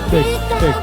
Cek, cek.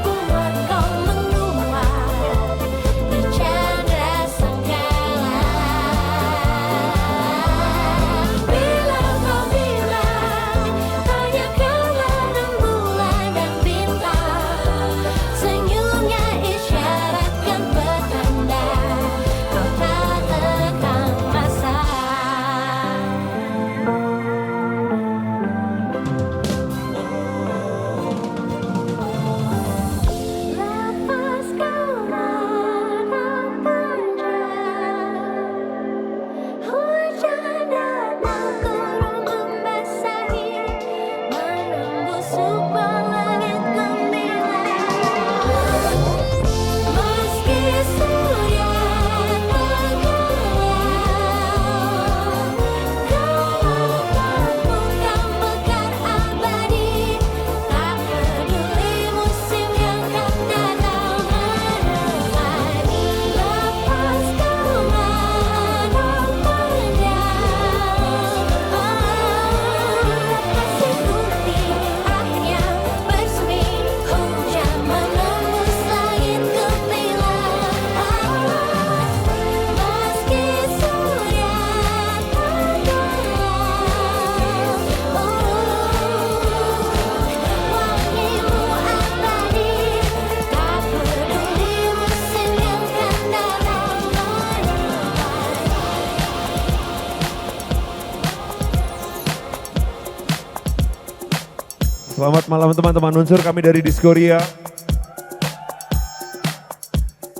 Selamat malam teman-teman unsur, kami dari Diskoria.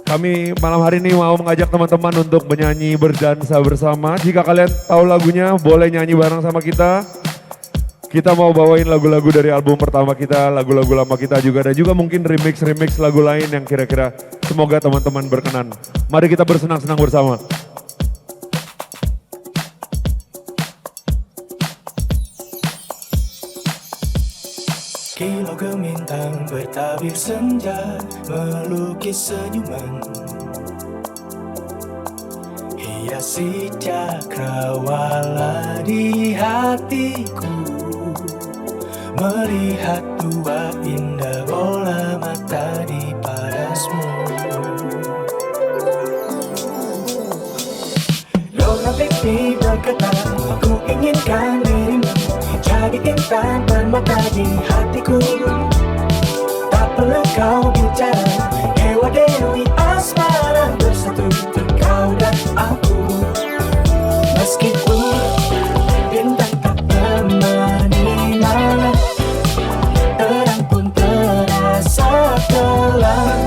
Kami malam hari ini mau mengajak teman-teman untuk menyanyi berdansa bersama. Jika kalian tahu lagunya boleh nyanyi bareng sama kita. Kita mau bawain lagu-lagu dari album pertama kita, lagu-lagu lama kita juga. Dan juga mungkin remix-remix lagu lain yang kira-kira semoga teman-teman berkenan. Mari kita bersenang-senang bersama. Kilau gemintang bertabir senja, melukis senyuman, hiasi cakrawala di hatiku. Melihat dua indah bola mata di parasmu. Lona pipi berkata, aku inginkan dirimu jadi intan permata di hatiku. Tak perlu kau bicara, dewa dewi asmara bersatu untuk kau dan aku. Meskipun bintang tak temani malam, terang pun terasa gelap,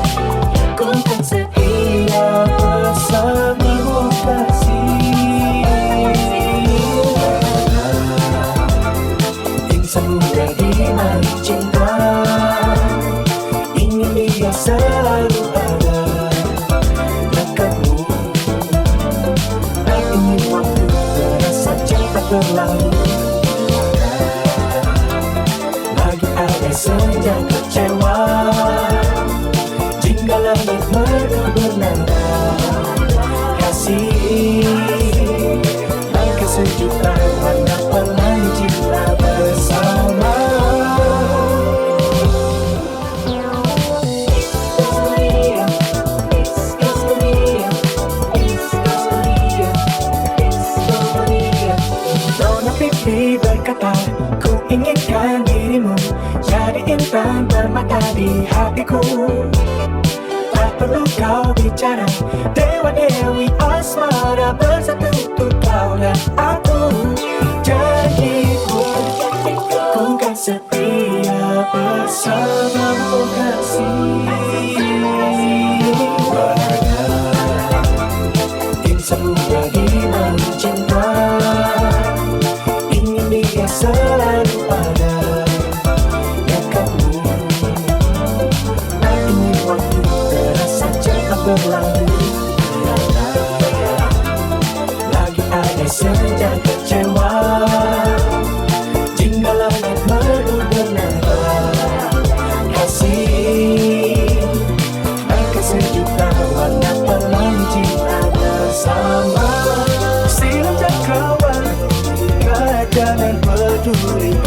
ku kan setia bersamamu kasih. Semoga di mari cinta, ingin dia selalu ada dekatmu. Tak ingin waktu terasa cepat berlalu. Lagi ada senja kecewa, jika langit merdu bernanda. Kasih langkah sejuta warna pelangi cinta bersama. Nona pipi berkata, ku inginkan dirimu jadi intan permata di hatiku. Tak perlu kau bicara, dewa dewi asmara bersatu untuk kau dan aku. Janjiku, ku kan setia bersamamu kasih. Bahagia insan lagi mencinta, ingin dia selalu ada dekatmu. Tak ingin waktu terasa cepat berlalu. Lagi ada senja kecewa, jika langit merdu bernada. Kasih angka sejuta warna pelangi cinta bersama. Silam cakrawala, gajah dan peduli,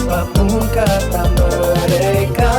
apapun kata mereka.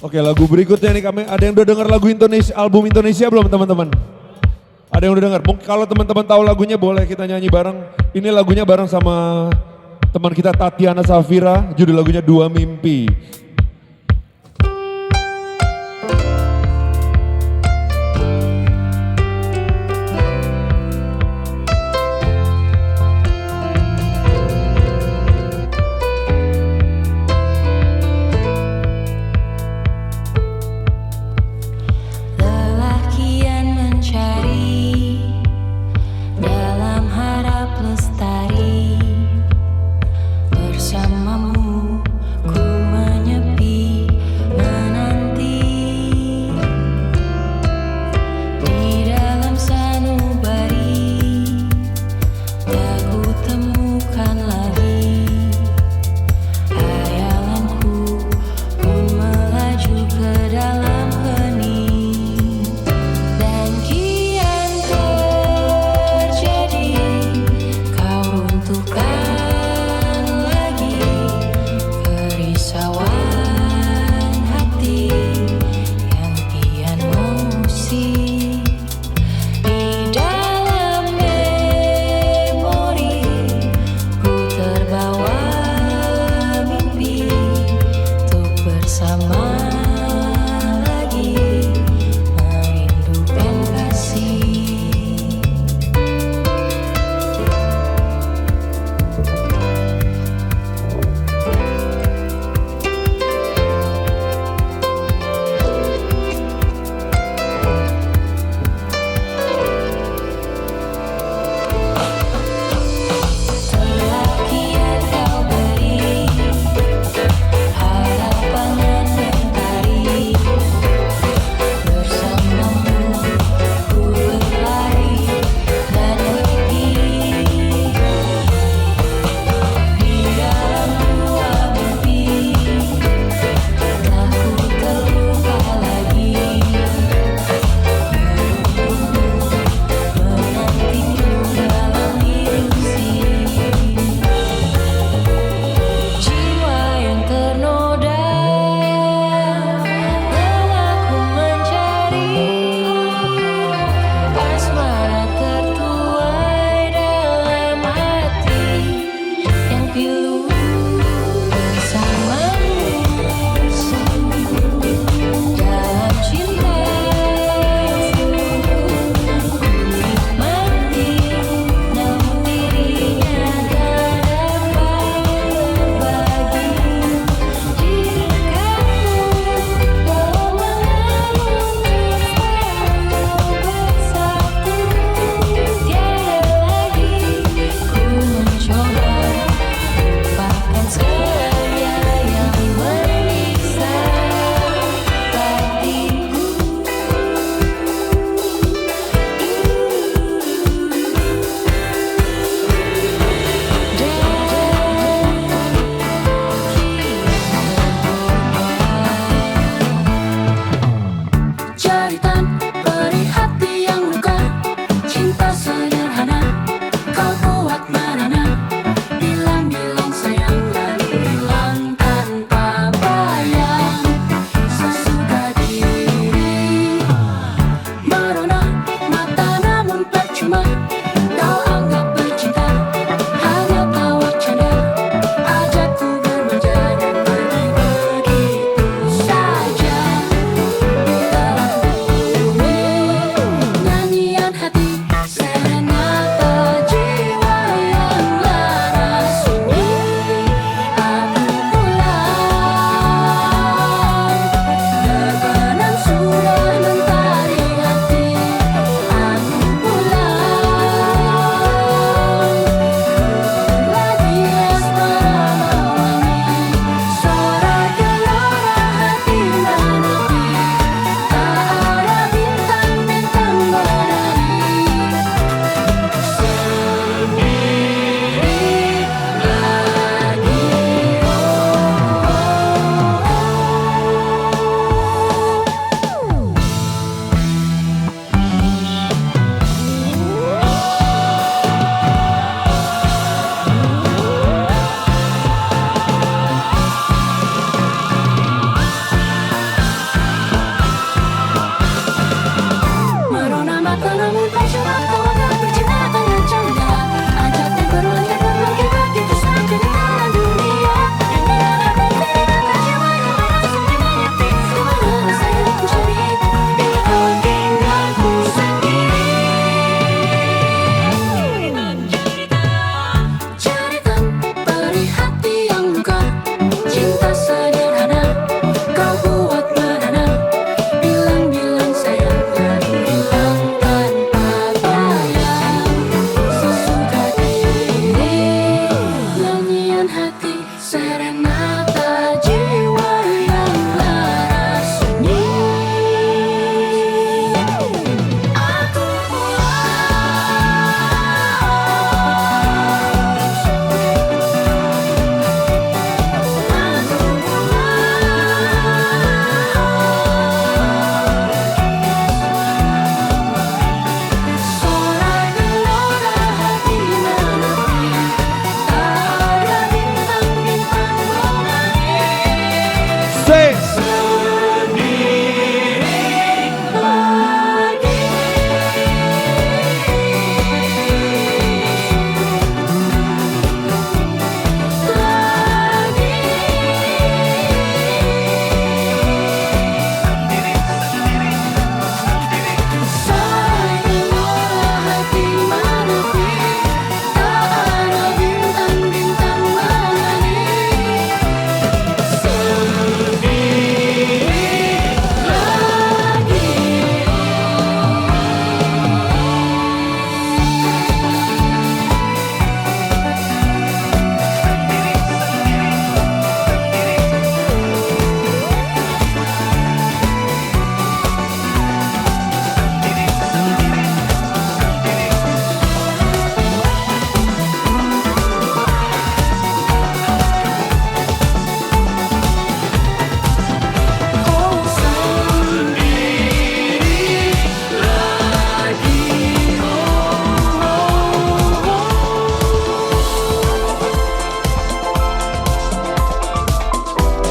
Oke, lagu berikutnya nih kami ada yang udah dengar lagu Indonesia, album Indonesia belum teman-teman? Ada yang udah dengar? Mungkin kalau teman-teman tahu lagunya boleh kita nyanyi bareng. Ini lagunya bareng sama teman kita Tatiana Safira, judul lagunya Dua Mimpi. Lelah kian mencari dalam harap lestari, bersamamu ku menyebut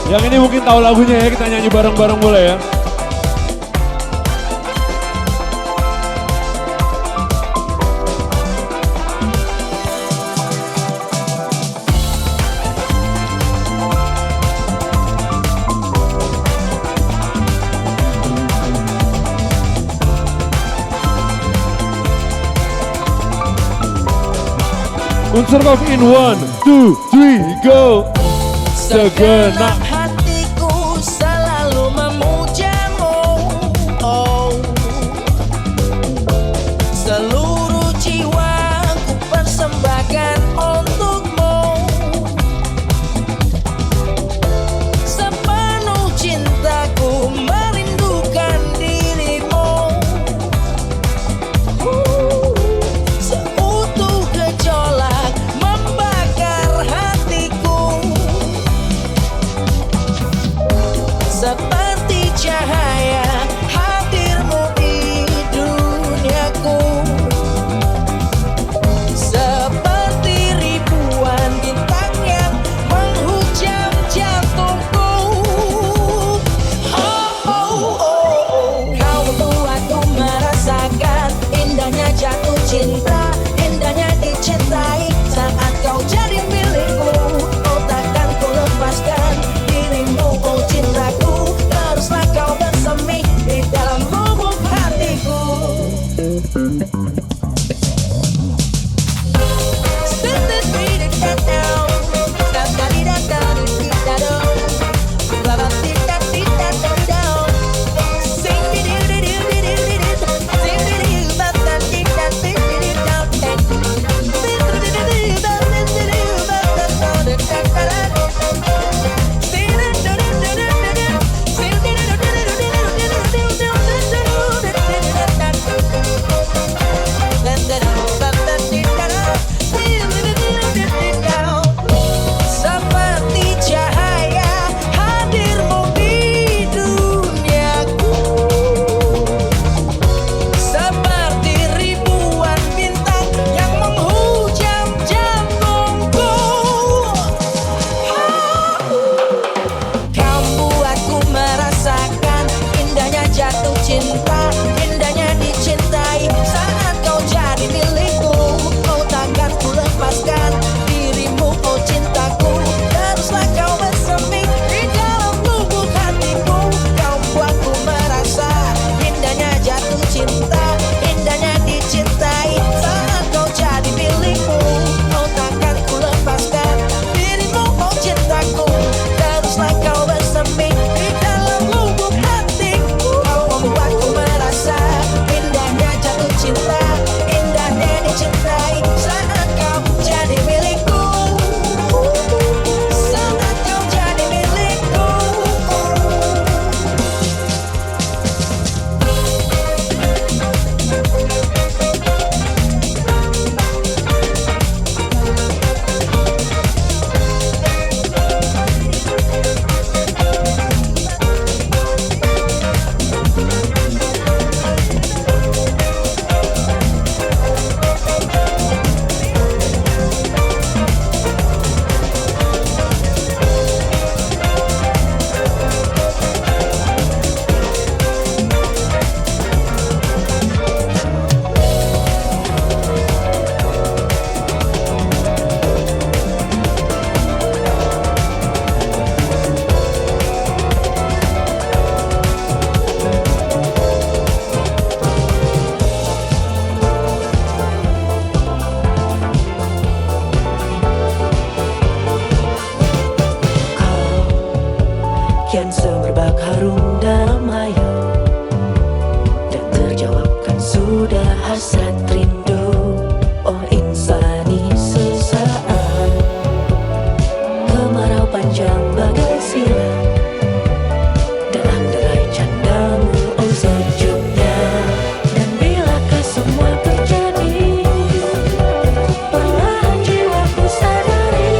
Yang ini mungkin tahu lagunya ya, kita nyanyi bareng-bareng boleh ya. Unsur of in 1, 2, 3, go. Segenap hatiku selalu memujamu, oh. Seluruh jiwaku persembahkan untukmu. Sepenuh cintaku merindukan dirimu. Seutuh gejolak membakar hatiku. Seperti cahaya hadirmu di duniaku. Seperti ribuan bintang yang menghujam jantungku. Oh, oh, oh. Kau membuatku merasakan indahnya jatuh cinta, indahnya dicintai saat kau jadi milikku. Oh, takkan ku lepaskan dirimu, oh cintaku. Teruslah kau bersemi di dalam lubuk hatiku. Seperti cahaya hadirmu di duniaku. Seperti ribuan bintang yang menghujam jantungku. Kau buatku merasakan indahnya jatuh cinta, indahnya dicintai saat kau jadi milikku. Oh, takkan ku lepaskan dirimu, oh cintaku. Teruslah kau bersemi di dalam lubuk hatiku. Kau buatku merasa indahnya jatuh cinta, indahnya dicintai saat kau jadi milikku. Oh, takkan ku lepaskan dirimu, oh cintaku. Teruslah kau bersemi di dalam lubuk hatiku. Kau membuatku merasa indahnya jatuh cinta, indahnya dicintai saat kau jadi milikku. Saat kau jadi milikku. Kian semerbak harum dalam air, dan terjawabkan sudah hasrat rindu. Oh insani sesaat, kemarau panjang bagai silam dalam derai candamu, oh sejuknya. Dan bilakah semua terjadi, perlahan jiwaku sadari.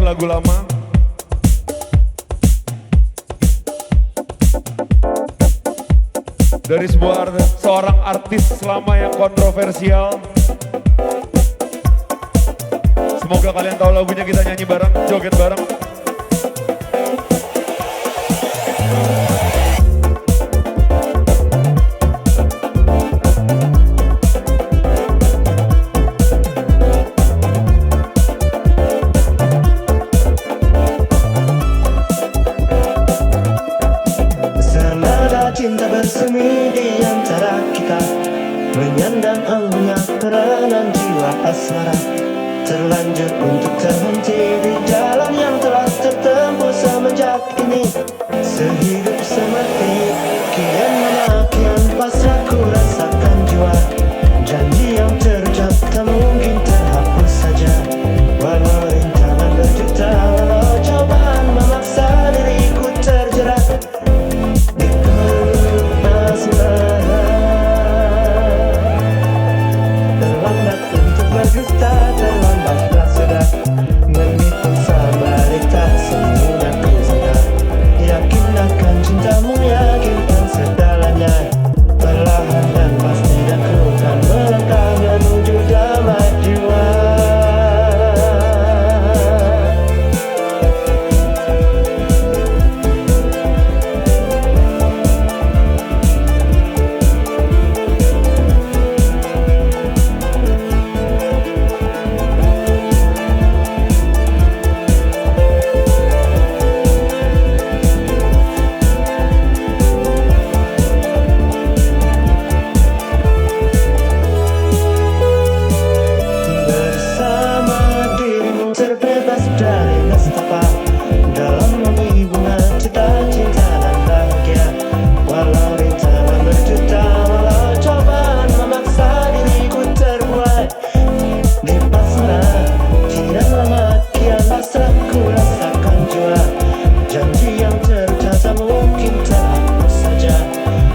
lagu lama. Dari seorang artis lama yang kontroversial. Semoga kalian tahu lagunya, kita nyanyi bareng, joget bareng. Senada cinta bersemi di antara kita, menyandang alunnya peranan jiwa asmara, terlanjur untuk terhenti di jalan yang telah tertempuh semenjak ini. Sehidup semati, kian mana kian pasrah ku rasakan jiwa. Janji yang terucap tak mungkin terhapus saja. Walau rintangan berjuta, walau cobaan memaksa diriku terjerat di gelap asmara. Terlambat untuk berdusta, terlambatlah sudah menipu sabarita, semuanya ku sangka. Yakin akan cintamu, yakinkan segalanya. Perlahan dan pasti aku kan melangkah menuju damai jiwa. Bersama dirimu terbebas dari nestapa, dalam wangi bunga cita-cita dan bahagia. Walau rintangan berjuta, walau cobaan memaksa diriku terbuai di pasrah. Kian lama kian pasrah ku rasakan jiwa. Janji yang terucap tak mungkin terhapus saja.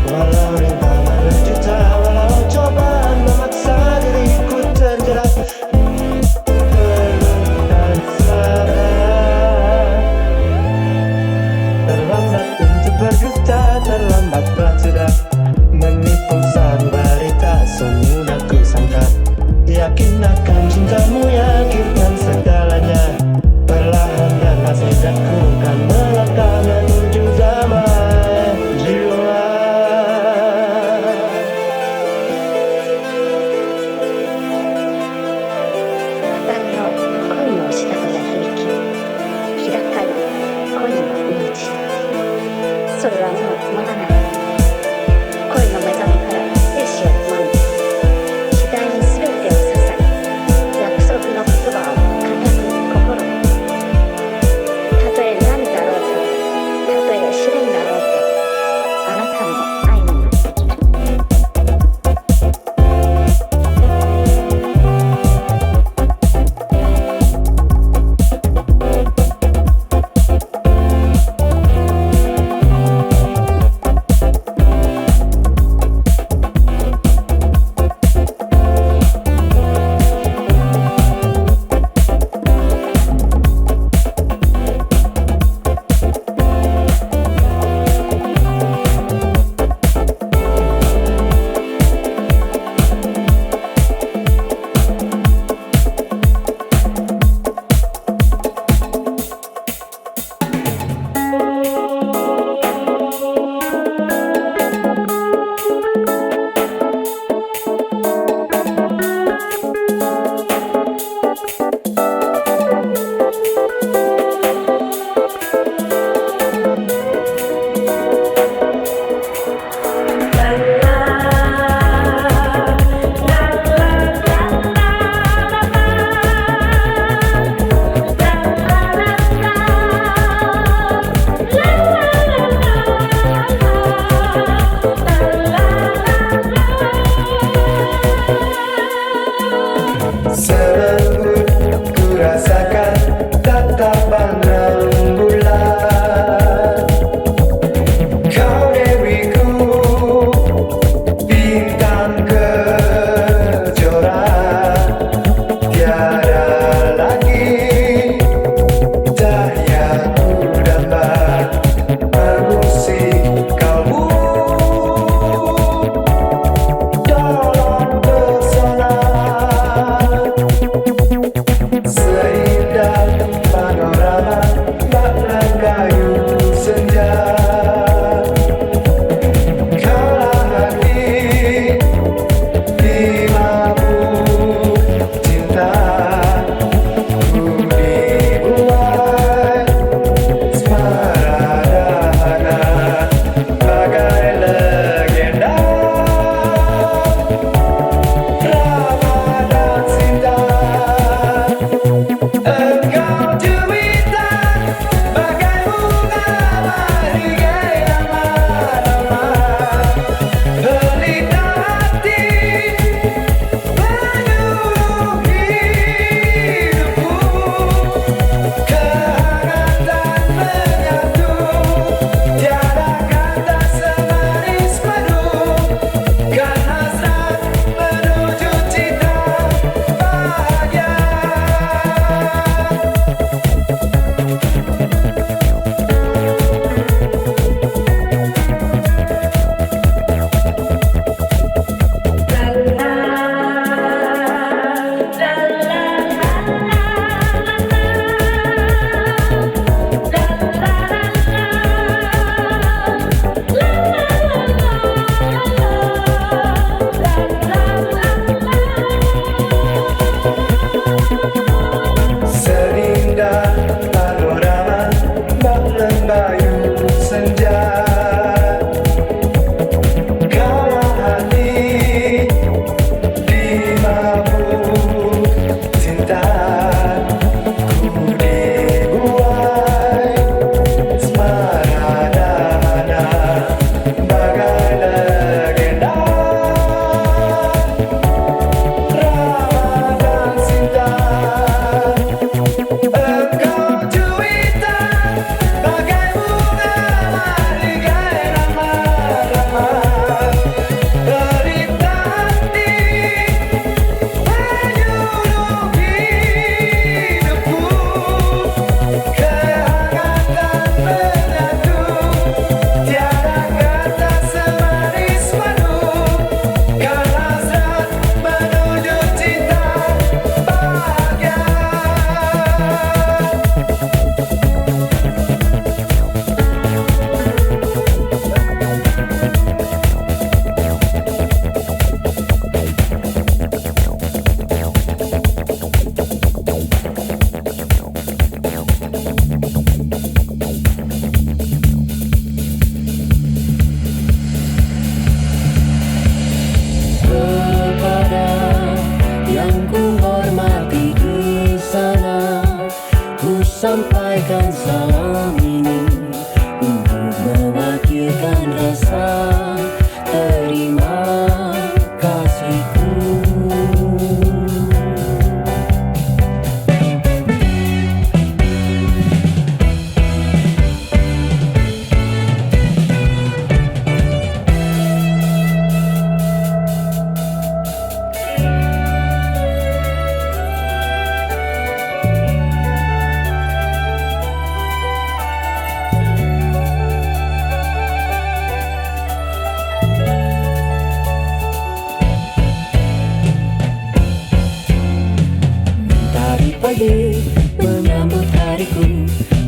Walau rintangan berjuta, walau cobaan memaksa diriku terjerat terlambat untuk berdusta, terlambatlah sudah menipu sanbarita, semudah ku sangka. Yakin akan cintamu, yakinkan segalanya. Perlahan dan pasti aku kan melangkah menuju damai jiwa. 二人の恋をしたとや響き、開かれ恋の命。それはもう止まらない。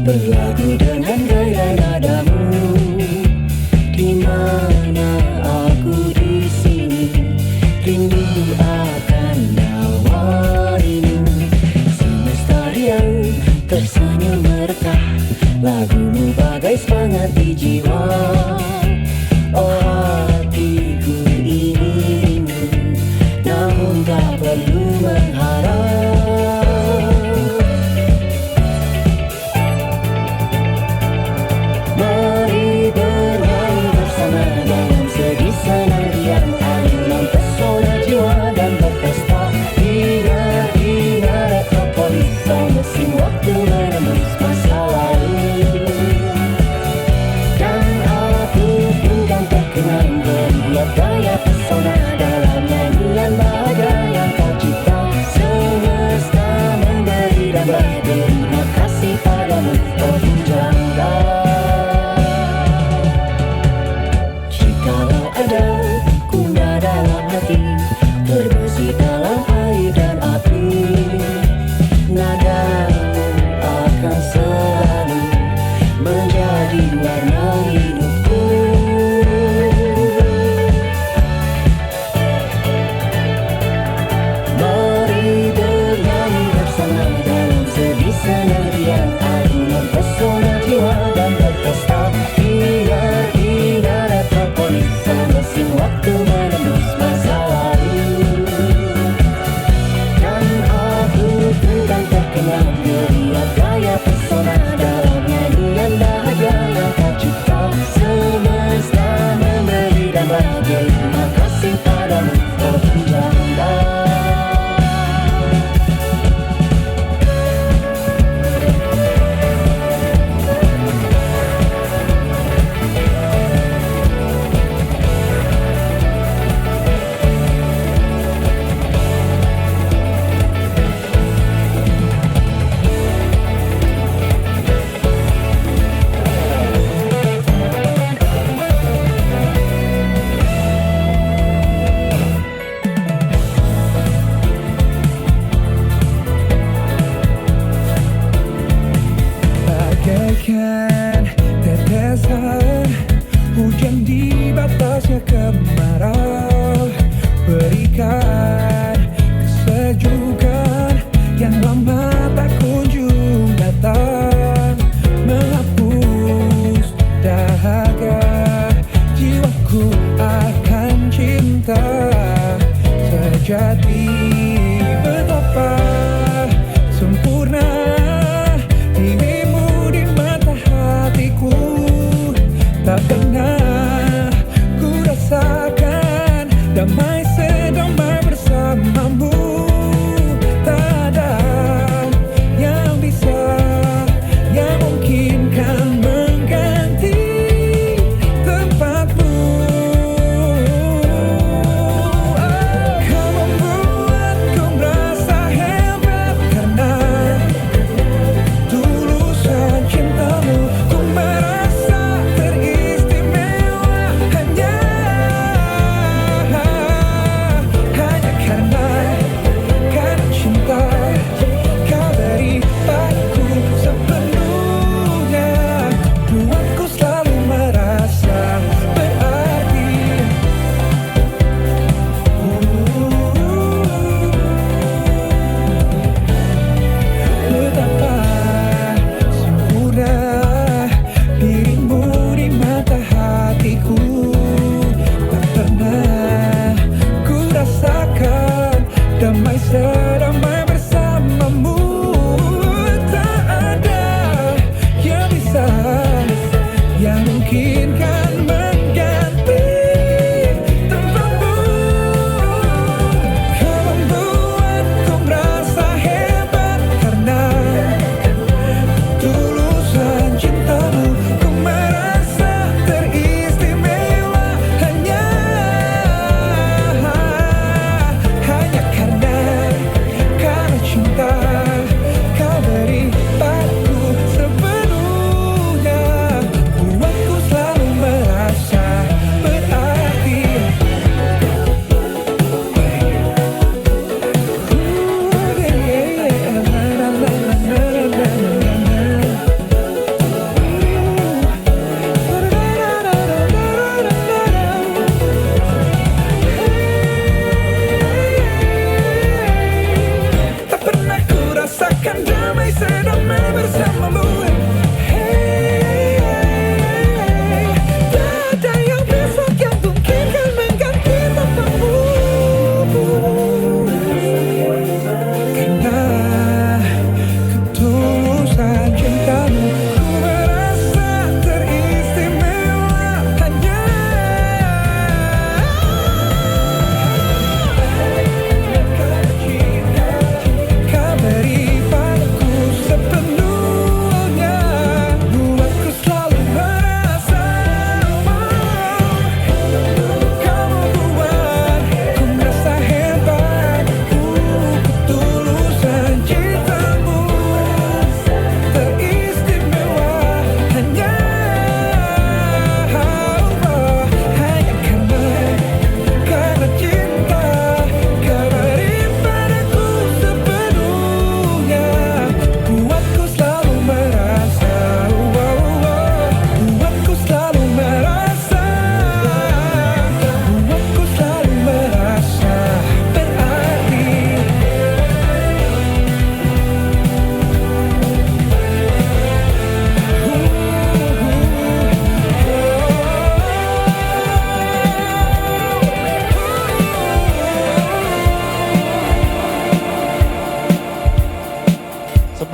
berlagu dengan gaya nadamu. Di mana aku di sini, rindu akan nawarimu. Semesta riang tersenyum merekah, lagumu bagai semangat di jiwa. Oh hatiku ini rindu, namun tak perlu mengharap. Mari bernyanyi bersama dalam sedih senang riang, alunan pesona jiwa dan berpesta. Ingat metropolis, mesin waktu menembus masa lalu. Dan aku pun kan terkenang melihat gaya pesona dalam nyanyian bahagia yang kau cipta. Semesta memberi dan berterima kasih padamu, oh pujangga. Jikalau ada guna dalam hati, terbesit dalam air dan api, nadamu akan selalu menjadi warna hidupku. Mari bernyanyi bersama dalam sedih senang riang, alunan pesona jiwa dan berpesta. Ingat metropolis, mesin waktu menembus masa lalu. Dan aku pun kan terkenang melihat gaya pesona dalam nyanyian bahagia yang kau cipta. Semesta memberi dan berterima kasih padamu, oh pujangga. Bagaikan tetesan hujan di batasnya kemarau, berikan kesejukan yang lama tak kunjung datang, menghapus dahaga jiwaku akan cinta sejati. Betapa sempurna dirimu di mata hatiku, tak pernah ku rasakan damai sedamai bersamamu. Tak ada yang bisa, yang mungkin kan mengganti tempatmu. Kau membuatku merasa hebat karena tulusan cintamu. Ku merasa teristimewa hanya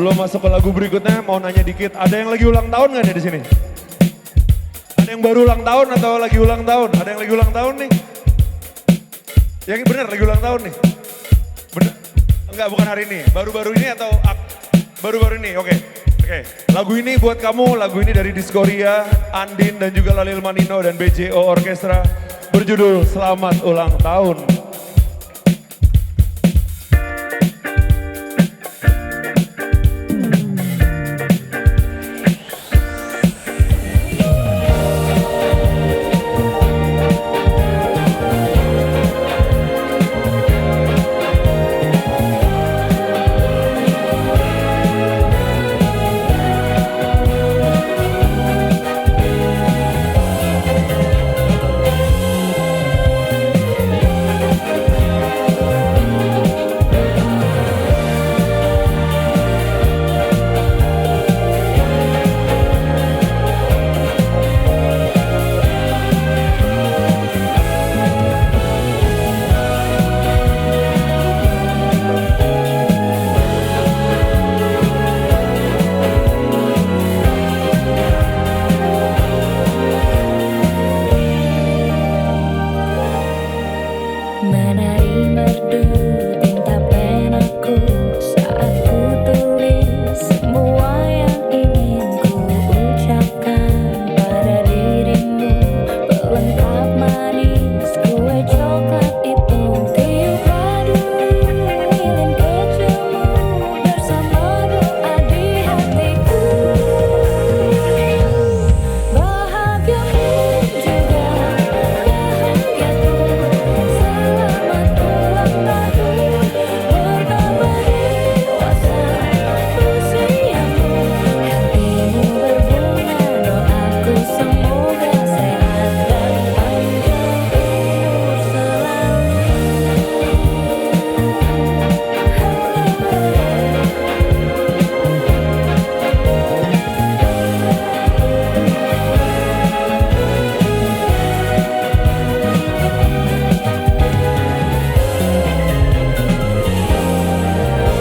sebelum masuk ke lagu berikutnya mau nanya dikit, ada yang lagi ulang tahun nggak nih di sini? Ada yang baru ulang tahun atau lagi ulang tahun? Ada yang lagi ulang tahun nih? Yang bener lagi ulang tahun nih? Bener? Enggak, bukan hari ini. Baru-baru ini atau baru-baru ini? Oke. Lagu ini buat kamu, lagu ini dari Diskoria, Andin dan juga Lalil Manino dan BJO Orkestra berjudul Selamat Ulang Tahun. Menari merdu tinta penaku saat ku tulis semua yang ingin ku ucapkan pada dirimu. Pelengkap manis kue coklat itu, tiup padu lilin kecilmu bersama doa di hatiku. Bahagiamu juga bahagiaku. Selamat ulang tahun, bertambah dewasa usiamu. Hatimu berbunga, doaku semoga sehat dan panjang umur selalu.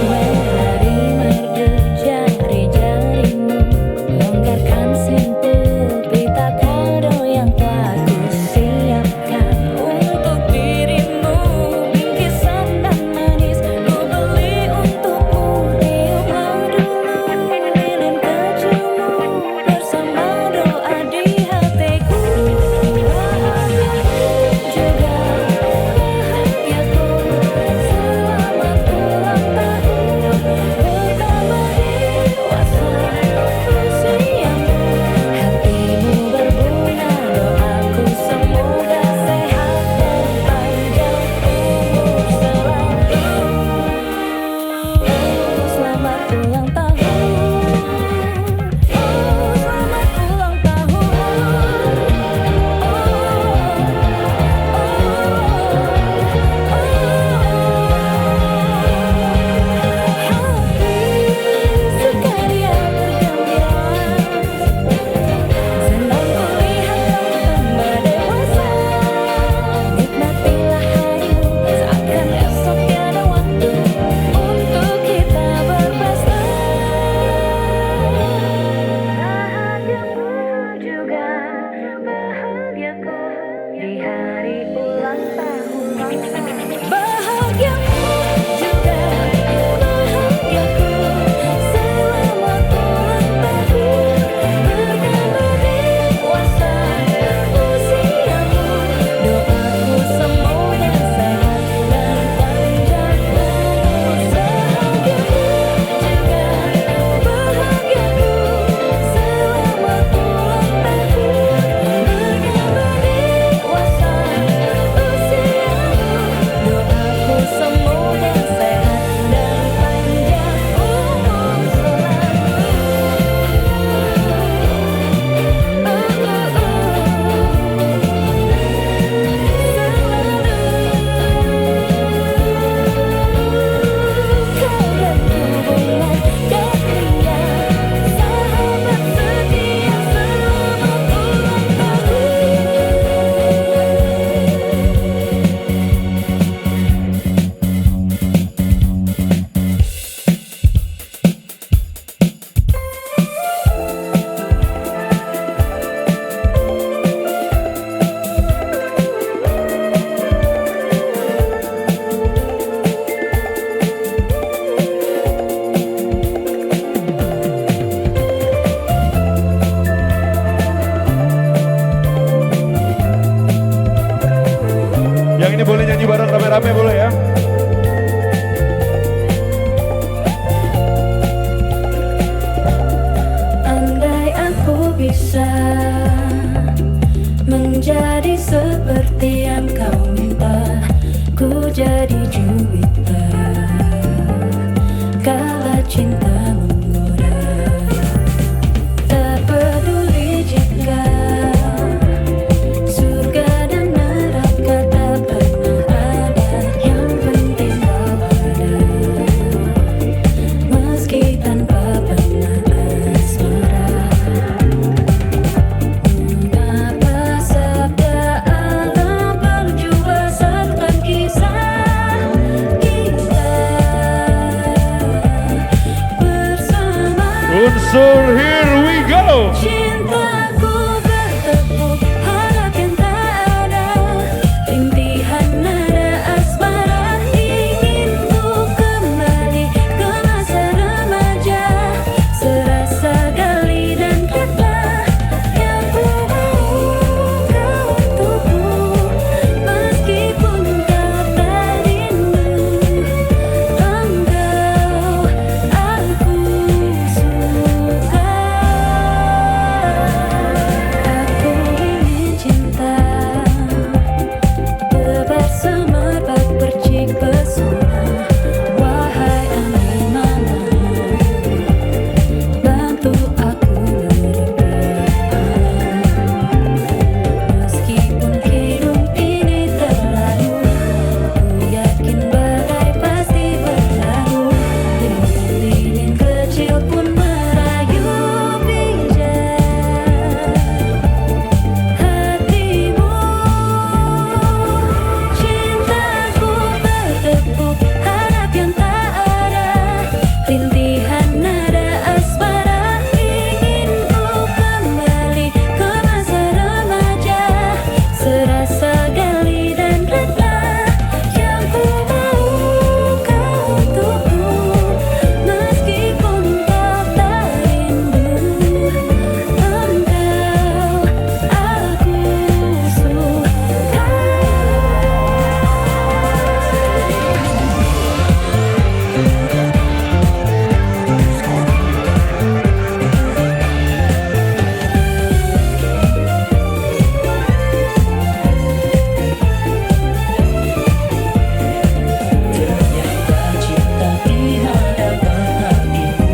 Menari merdu jari-jarimu, longgarkan simpul pita kado yang telah ku siapkan untuk dirimu. Bingkisan dan manis ku beli untukmu, tiuplah dulu lilin kecilmu bersama doa di hatiku. Bahagiamu juga bahagiaku. Selamat ulang tahun, bertambah dewasa usiamu. Hatimu berbunga, doaku semoga sehat dan panjang umur selalu. Selamat ulang tahun, selamat ulang Sukaria bergembira, senang kulihat tambah dewasa. Nikmatilah hari seakan esok tiada waktu untuk kita berpesta. Bahagiamu juga bahagiaku di hari ulang tahun. Bahagiamu juga bahagiaku. Selamat ulang tahun, bertambah dewasa usiamu. Doaku semoga sehat dan panjang umur. Bahagiamu juga bahagiaku. Selamat ulang tahun, bertambah dewasa Yang ini boleh nyanyi bareng rame-rame boleh ya. Andai aku bisa menjadi seperti yang kau minta, ku jadi juwita kala cintamu murah. Tak peduli jika surga dan neraka tak pernah ada, yang penting kau ada, meski tanpa pernah asmara. Mengapa sabda alam perlu wasatkan kisah kita bersama? Unsur, here we go. Cintaku bertepuk harap yang tak ada, rintihan nada asmara, ingin ku kembali ke masa remaja, serasa gali dan kata yang ku mau kau untukku, meskipun kau tak rindu, engkau aku suka. Aku ingin cinta bersemerbak percik pesona, wahai angin malam, bantu aku menepi alam. Meskipun hidup ini terlalu, ku yakin badai pasti berlalu, lilin kecil pun merayu pijak hatimu. Cintaku bertepuk harap yang tak ada, rintihan nada asmara, ingin ku kembali ke masa remaja, serasa gali dan rela, yang ku mau kau untukku, meskipun kau tak rindu, engkau aku suka. Cinta di hadapan hatimu,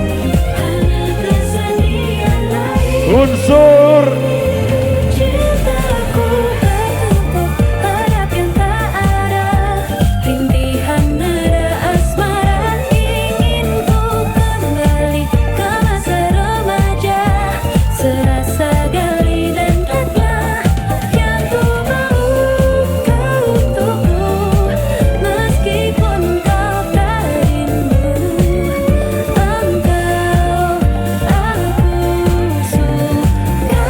hanya kesedihan lain. Unsur. Cintaku bertepuk harap yang tak ada, rintihan nada asmara, ingin ku kembali ke masa remaja, serasa gali dan rela, yang ku mau kau untukku, meskipun kau tak rindu, engkau aku suka.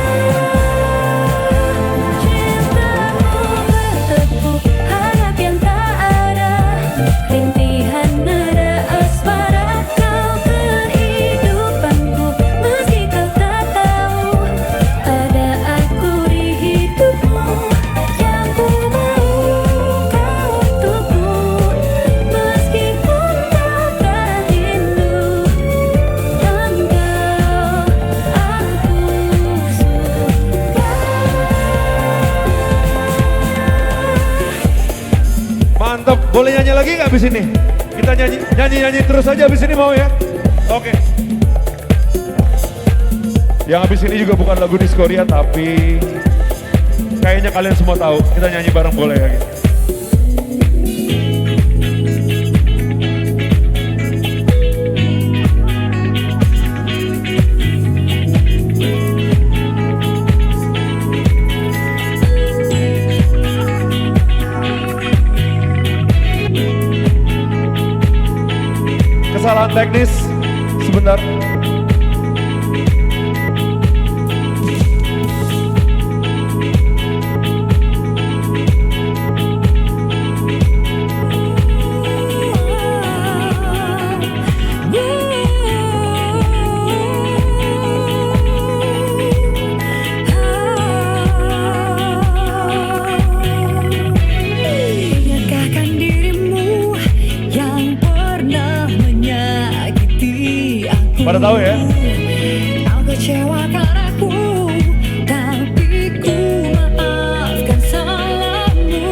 Cintaku bertepuk harap yang tak ada, rintihan nada asmara, kau kehidupanku, meski kau tak tahu ada aku di hidupmu, yang ku mau kau untukku, meskipun kau tak rindu, engkau aku suka. Mantap, boleh nyanyi lagi nggak abis ini? Kita nyanyi terus aja abis ini mau ya? Oke. Yang abis ini juga bukan lagu Diskoria tapi kayaknya kalian semua tahu. Kita nyanyi bareng boleh ya? Kesalahan teknis sebentar. Pada tahu ya? Kau kecewakan aku, tapi ku maafkan salahmu.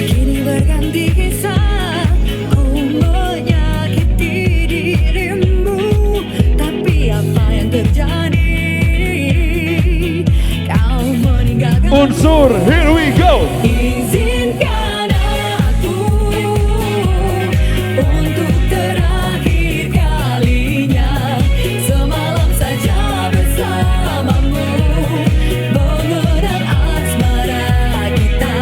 Kini berganti kisah, ku menyakiti dirimu. Tapi apa yang terjadi? Kau meninggalkan Unsur, here we go. Izinkan aku untuk terakhir kalinya semalam saja bersamamu mengenang asmara kita.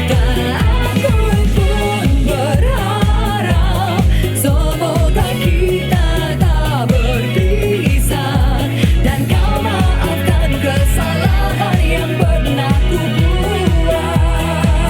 Karena aku pun berharap semoga kita tak berpisah dan kau maafkan kesalahan yang pernah ku buat.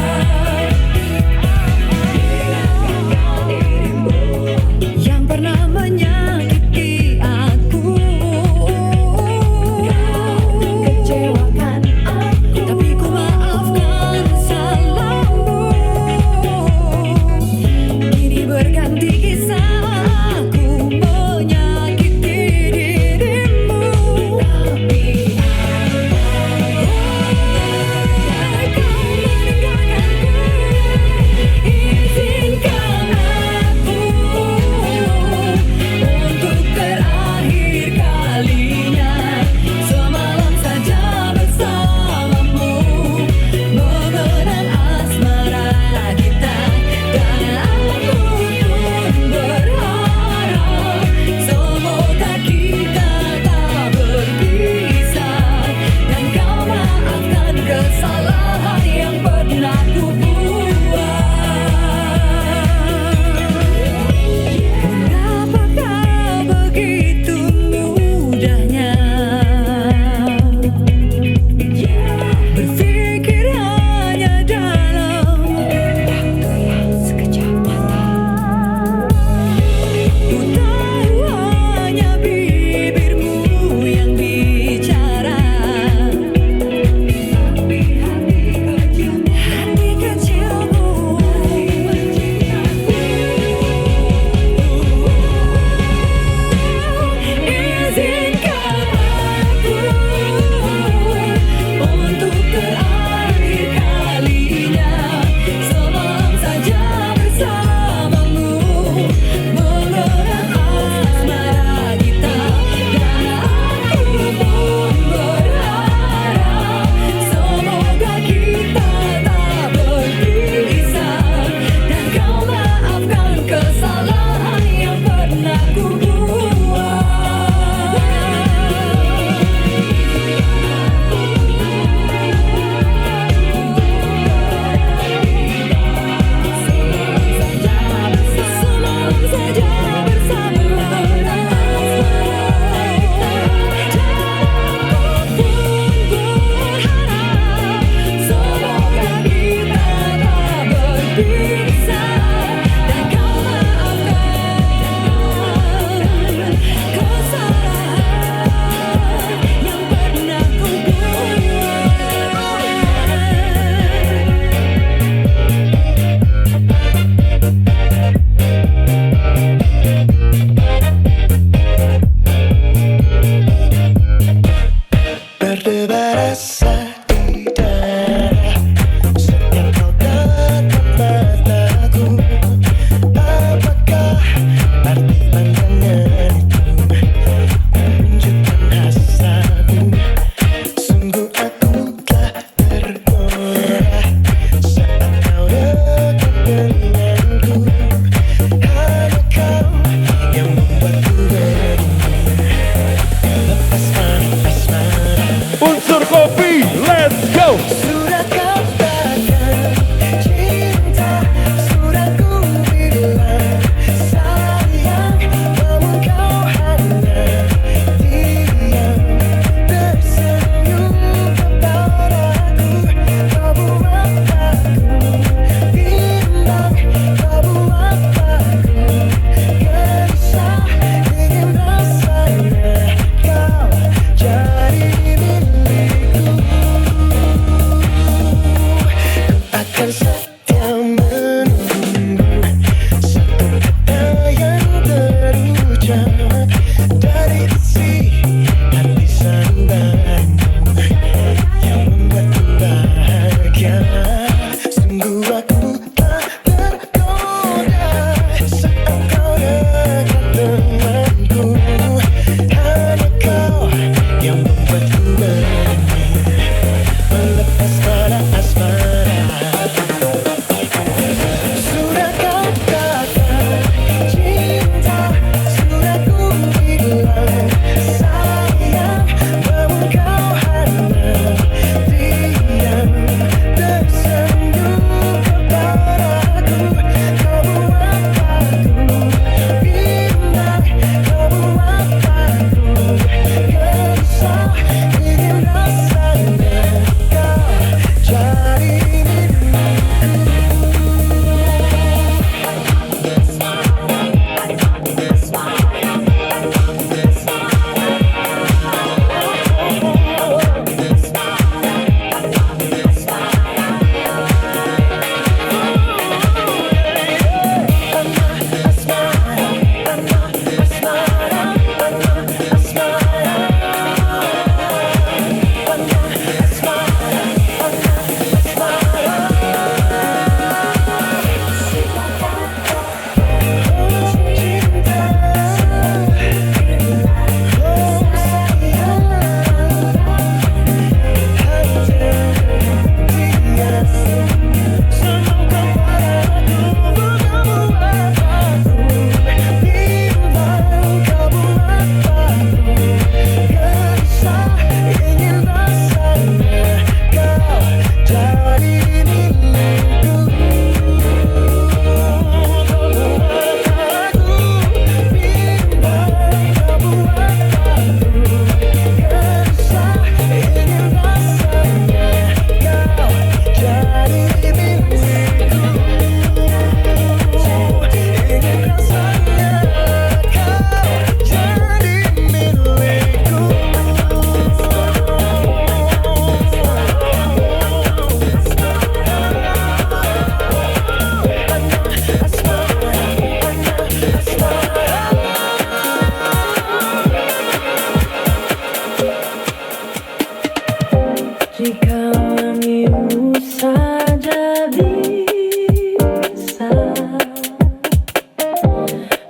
bisa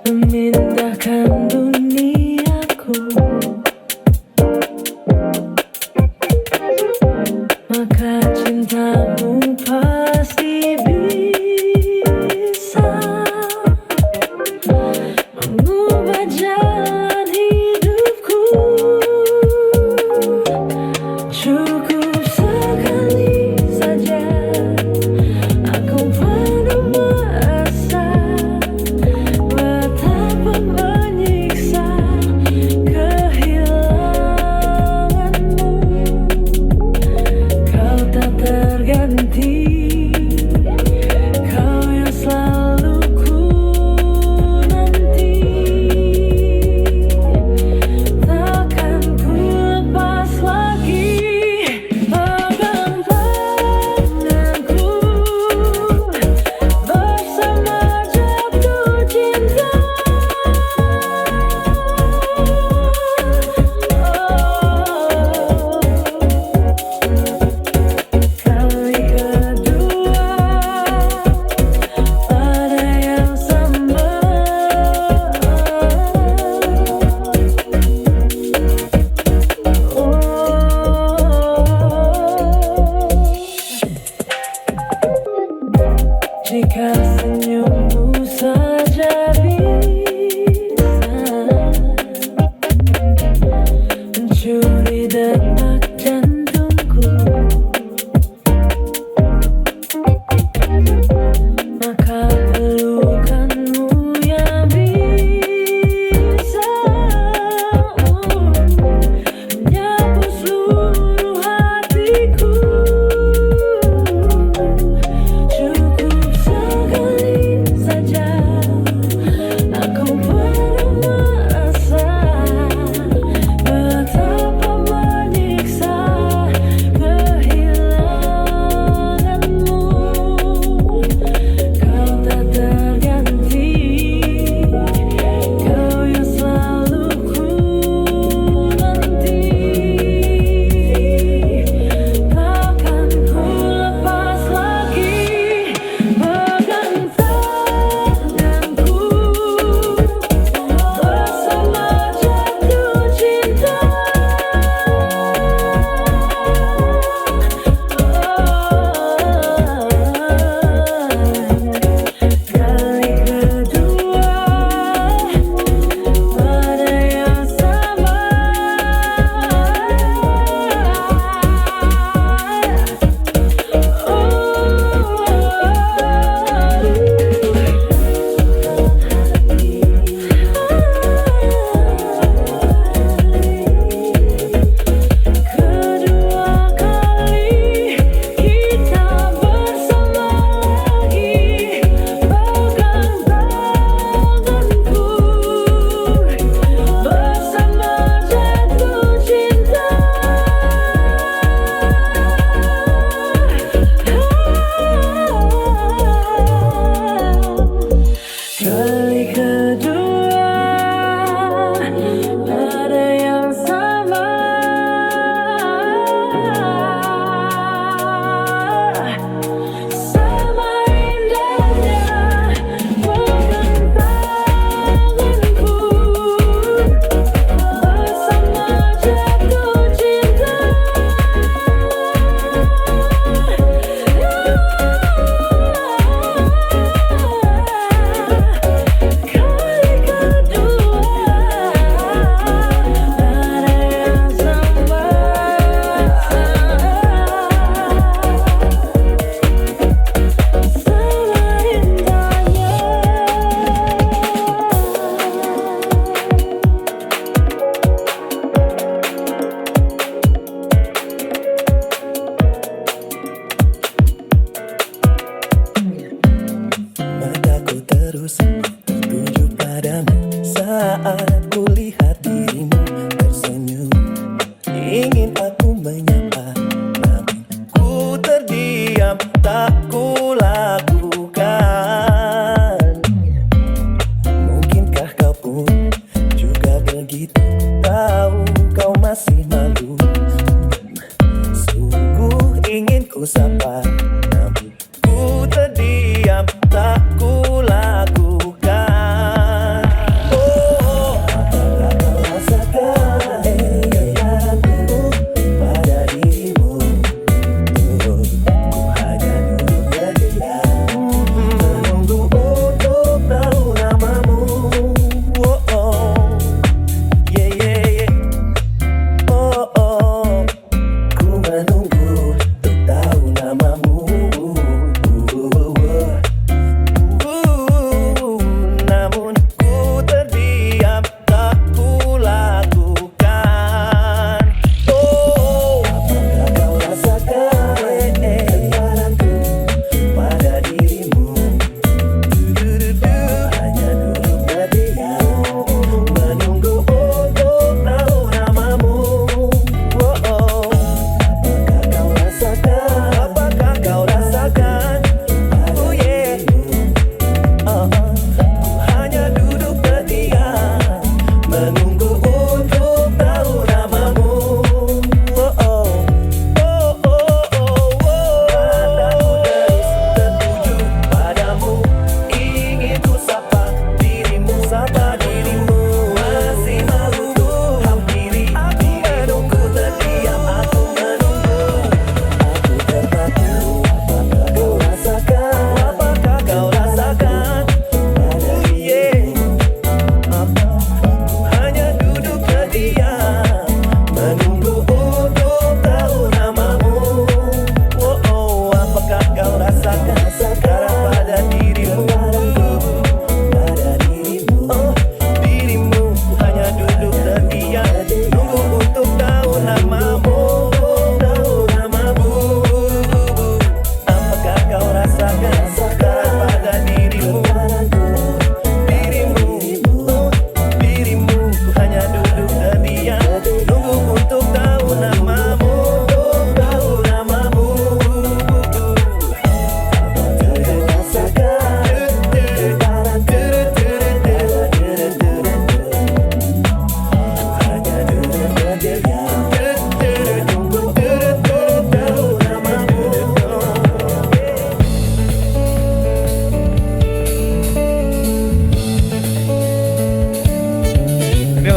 memindahkan duniaku, maka cintamu pasti bisa mengubah jalan hidupku. Cukup sekali saja aku penuh merasa betapa menyiksa kehilanganmu. Kau tak terganti, kau yang selalu ku nanti. Takkan ku lepas lagi pegang tanganku bersama jatuh cinta. Kali kedua pada yang sama. Jika senyummu saja bisa mencuri detak jantungku, maka pelukanmu yang bisa menyapu seluruh hatiku. Cukup sekali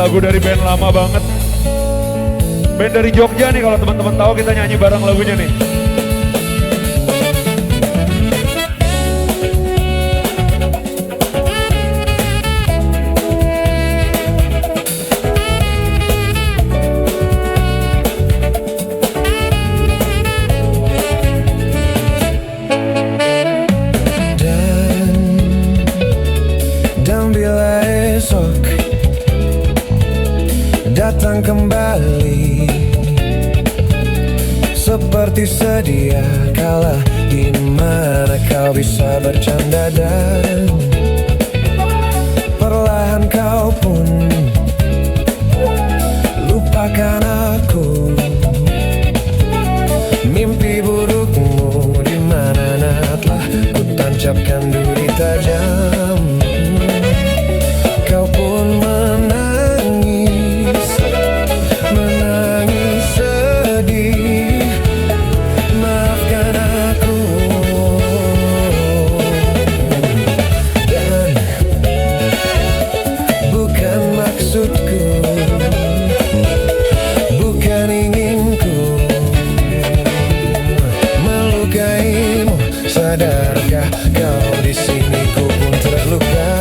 lagu dari band lama banget. Band dari Jogja nih, kalau teman-teman tahu kita nyanyi bareng lagunya nih. Dan bila esok datang kembali seperti sedia kala, di mana kau bisa bercanda dan perlahan kau pun lupakan aku. Mimpi burukmu di mana telah ku tancapkan duri tajam. Kau pun menangis sedih. Maafkan aku. Dan bukan maksudku, bukan inginku melukaimu. Sadarkah kau di sini ku pun terluka.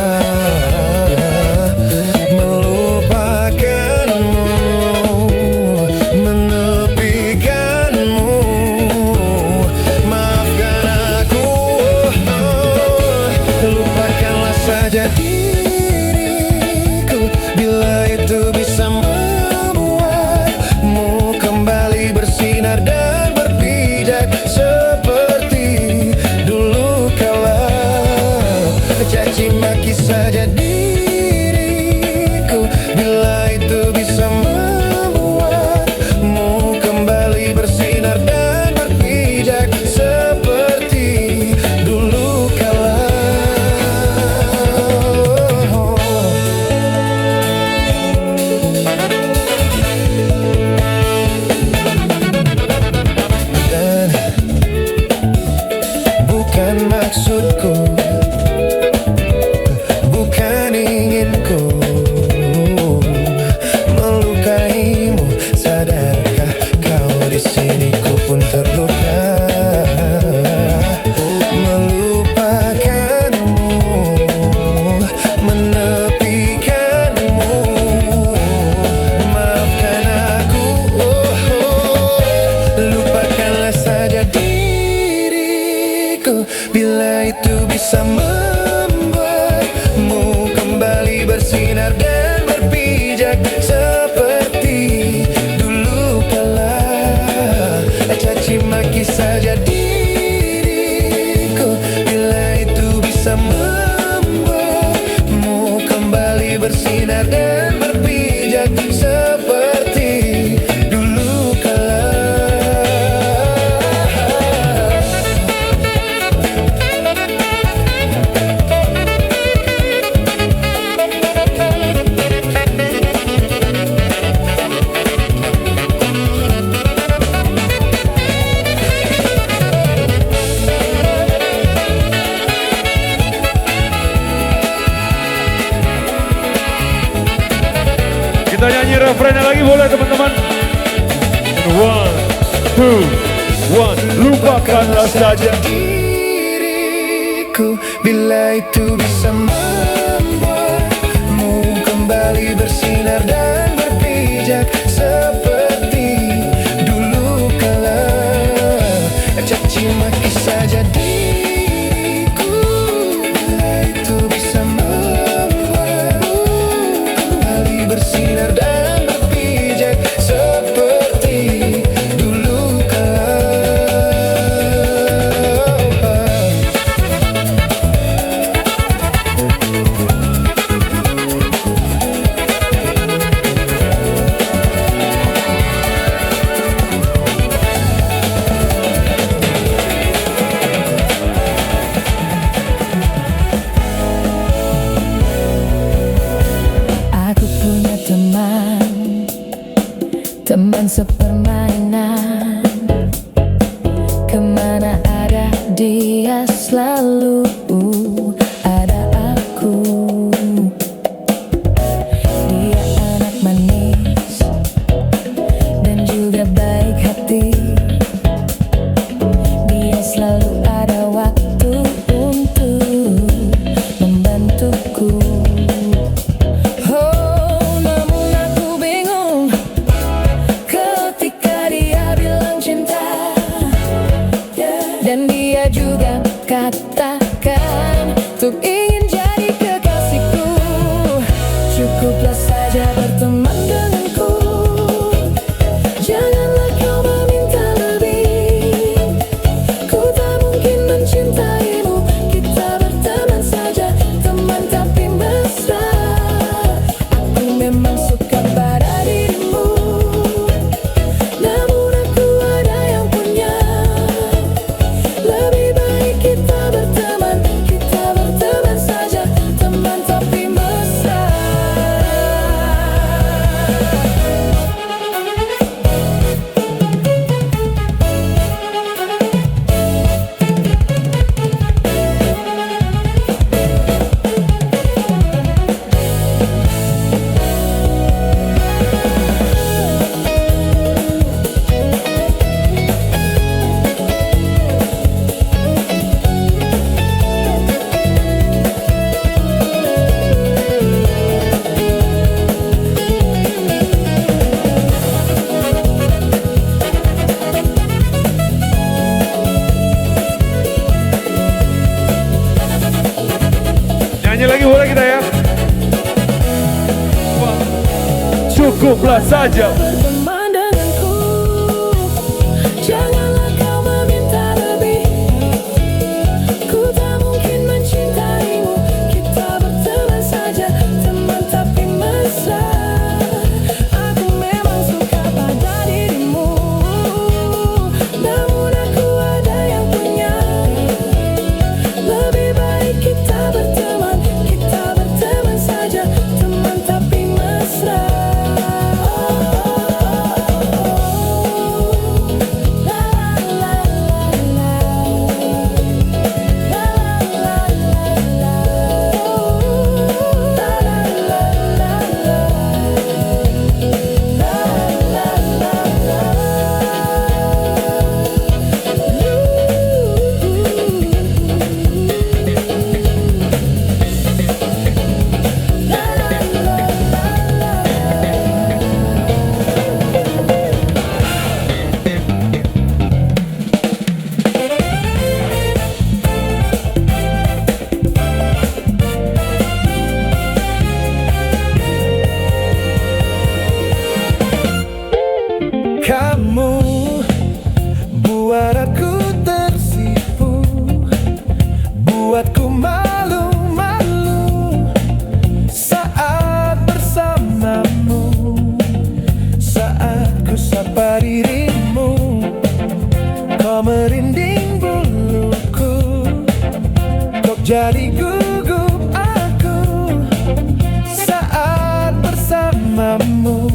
Diriku bila itu bisa membuatmu kembali bersinar dan berpijak seperti dulu kala. Caci maki saja diriku bila itu bisa membuatmu kembali bersinar dan berpijak seperti dulu kala. Maksudku, bukan inginku melukaimu. Sadarkah kau di sini ku pun terluka. Melupakanmu, menepikanmu. Maafkan aku, lupakanlah saja diriku bila itu bisa membuatmu kembali bersinar dan berpijak seperti dulu kala. Caci maki saja diriku bila itu bisa membuatmu kembali bersinar dan berpijak seperti dulu kala. Kita nyanyi refrennya lagi boleh teman-teman? 1, 2, 1, lupakanlah saja diriku bila itu bisa membuatmu kembali bersinar dan berpijak seperti dulu kala. Caci maki saja diriku bila itu bisa membuatmu kembali bersinar dan berpijak seperti dulu kala. Teman sepermainan, kemana ada dia selalu ada aku. Dia anak katakan untuk ingin jadi kekasihku. Cukuplah saja berteman denganku. Janganlah kau meminta lebih. Ku tak mungkin mencintaimu. Kita berteman saja, teman tapi mesra. Aku memang suka pada dirimu, namun aku ada yang punya. Lebih baik kita berteman saja, teman tapi mesra. Nyanyi lagi boleh kita ya? Cukuplah saja. Berteman denganku, janganlah kau meminta lebih. Ku tak mungkin mencintaimu. Kita berteman saja, teman tapi mesra. Aku memang suka pada dirimu, namun aku ada yang punya. Lebih baik kita berteman saja, teman tapi mesra. Kamu buat aku tersipu, buatku malu-malu saat bersamamu. Saat ku sapa dirimu, kau merinding buluku, kau jadi gugup aku saat bersamamu.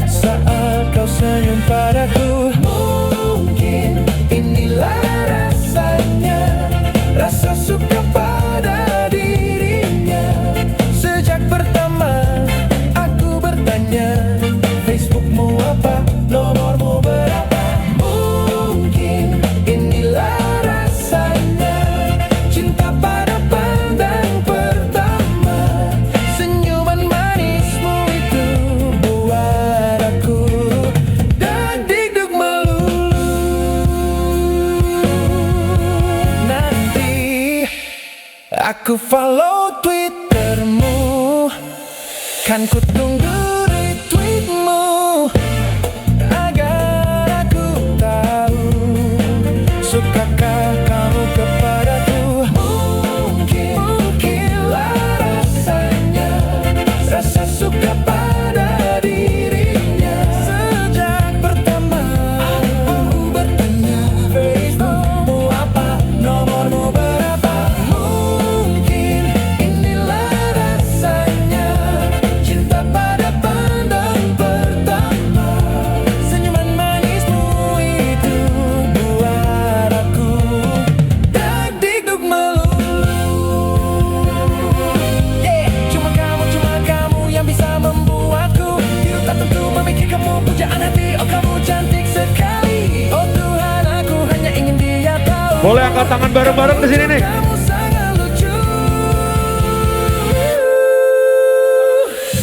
Saat kau senyum padaku, mungkin inilah rasanya, rasa suka pada dirinya. Sejak pertama aku bertanya, Facebookmu apa, nomormu berapa. Mungkin inilah rasanya, cinta pada pandang pertama. Senyuman manismu itu buat aku dagdikduk melulu. Nanti aku follow Twittermu, kan ku tunggu retweetmu, agar aku tahu sukakah kamu kepadaku. Mungkinlah rasanya, rasa suka pada dirinya. Sejak pertama aku bertanya, Facebookmu apa, nomormu berapa. Mungkin inilah rasanya, cinta pada pandang pertama. Senyuman manismu itu buat aku dagdikduk melulu. Cuma kamu yang bisa membuatku hidup tak tentu memikirkanmu. Pujaan hati, oh kamu cantik sekali. Oh Tuhan, aku hanya ingin dia tahu. Boleh angkat tangan bareng-bareng di sini nih. Kamu sangat lucu.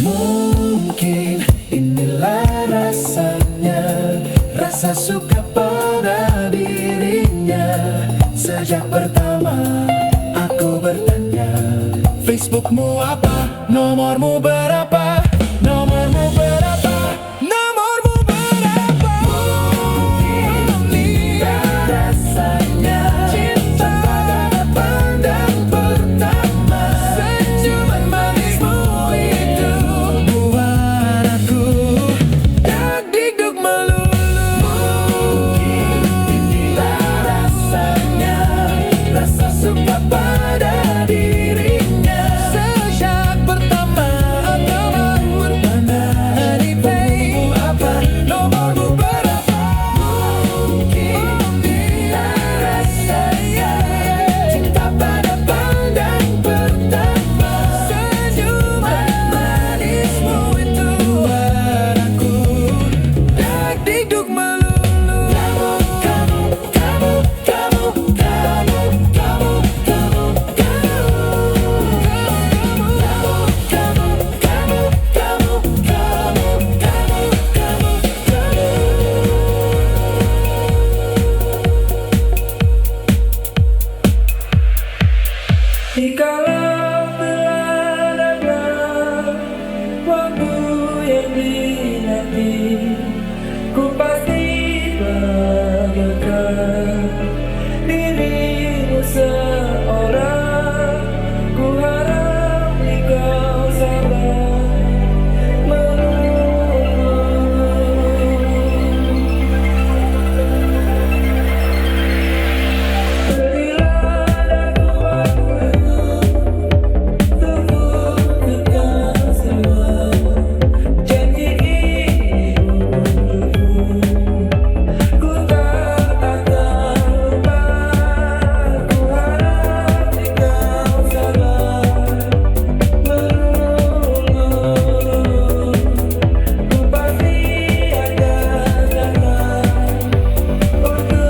Mungkin inilah rasanya, rasa suka pada dirinya. Sejak pertama aku bertanya, Facebookmu apa? Nomormu berapa? Nomormu berapa? Nomormu berapa? Mungkin tidak rasanya cinta pada pandang pertama. Senyuman manismu itu buat aku dagdikduk melulu. Mungkin inilah rasanya, rasa suka pada dirinya. Sejak pertama aku bertanya, Facebookmu apa? Nomormu berapa? Mungkin inilah rasanya cinta pada pandang pertama. Senyuman manismu itu buat aku dagdikduk melulu. Kamu, kamu, kamu, kamu, kamu, kamu, kamu, Jikalau telah datang waktu yang dinanti, ku pasti bahagiakan dirimu seorang. Ku harap engkau sabar menunggu. Berilah aku waktu untuk buktikan semua janji untukmu. Ku tak akan lupa. Ku harap engkau sabar menunggu. Ku pasti akan datang untukmu.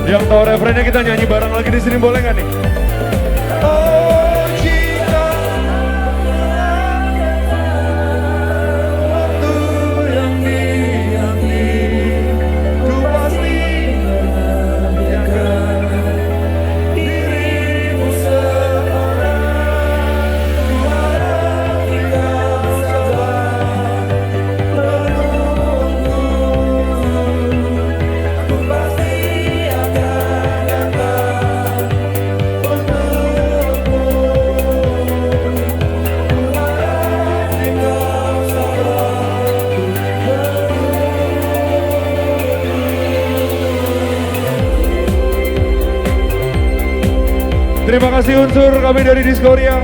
Yang tahu referennya kita nyanyi bareng lagi di sini boleh nggak nih? Oh cinta, waktu yang dinanti, ku pasti bahagiakan dirimu seorang. Ku harap engkau sabar menunggu. Ku pasti akan datang untukmu. Ku harap engkau sabar Terima kasih unsur kami dari Diskoria.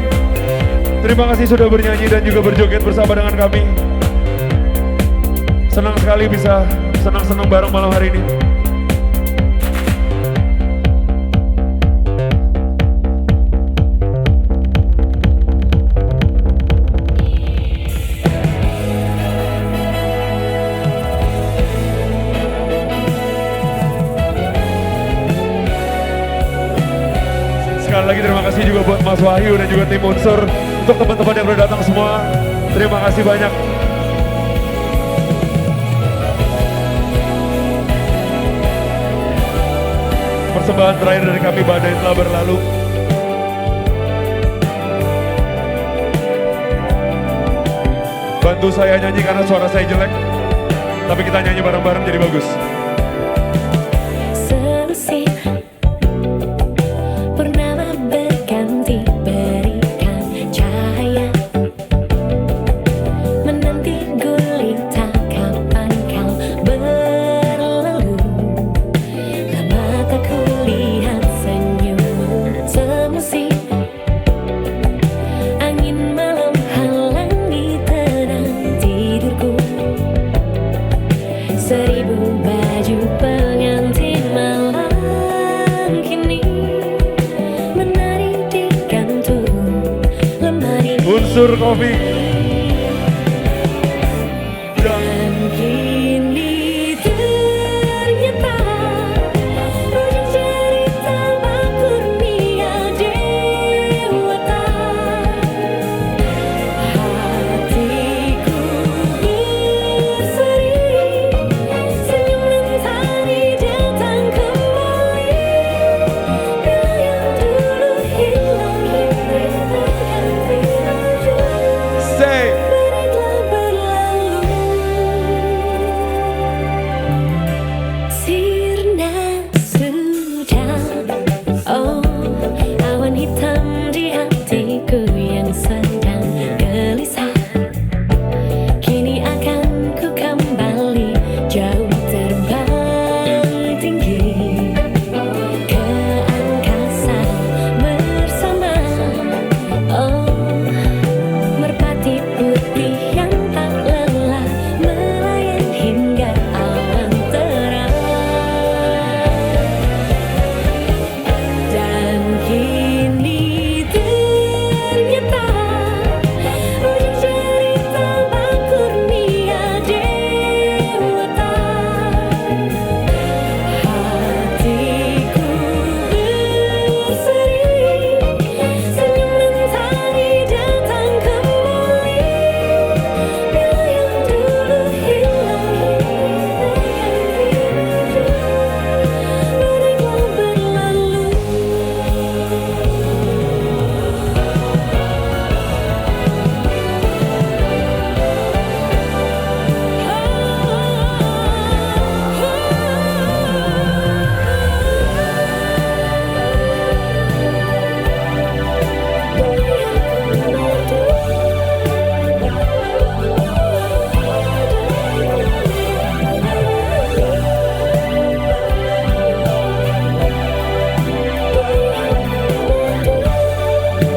Terima kasih sudah bernyanyi dan juga berjoget bersama dengan kami. Senang sekali bisa senang-senang bareng malam hari ini. Sekali lagi terima kasih juga buat Mas Wahyu dan juga tim unsur. Untuk teman-teman yang udah datang semua, terima kasih banyak. persembahan terakhir dari kami, Badai Telah Berlalu. Bantu saya nyanyi karena suara saya jelek, tapi kita nyanyi bareng-bareng jadi bagus. Selusih purnama berganti berikan cahaya, menanti gulita kapan kau berlalu. Lama tak kulihat senyummu semusik, angin malam halangi tenang tidurku. Seribu baju pengantin malam kini menari di kantung lemari. Unsur kopi. Dan kini ternyata ujung cerita bak kurnia dewata. Hatiku berseri, senyum mentari datang kembali. Bila yang dulu hilang kini terganti wajah. Say. Baiklah berlalu, sirna sudah. Oh, awan hitam di hatiku yang sedang gelisah, kini akan ku kembali jauh terbang tinggi ke angkasa bersama. Oh, merpati putih yang tak lelah melayang hingga awan terang. Dan kini ternyata ujung cerita bak kurnia dewata. Hatiku berseri, senyum mentari datang kembali. Bila yang dulu hilang kini terganti wajah. Baiklah berlalu.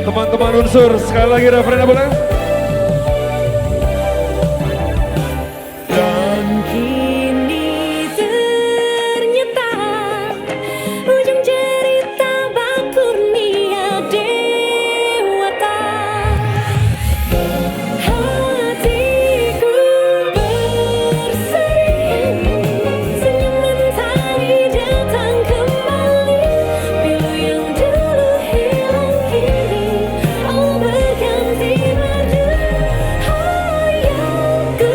Teman-teman unsur, sekali lagi referennya boleh? Dan kini ternyata ujung cerita bak kurnia dewata. Hatiku berseri, senyum mentari datang kembali. Pilu yang dulu hilang kini oh berganti madu. Hayalku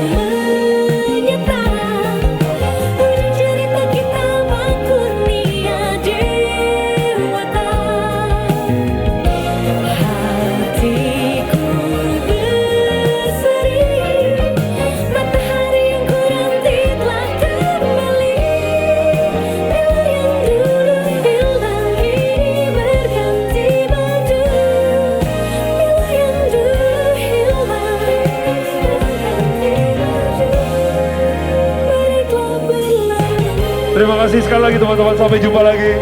menyata, ujung cerita kita bak kurnia dewata. Hatiku berseri, matahari yang ku nanti telah kembali. Bila yang dulu hilang kini berganti madu. Bila yang dulu hilang berganti madu. Baiklah berlalu. Terima kasih sekali lagi teman-teman, sampai jumpa lagi.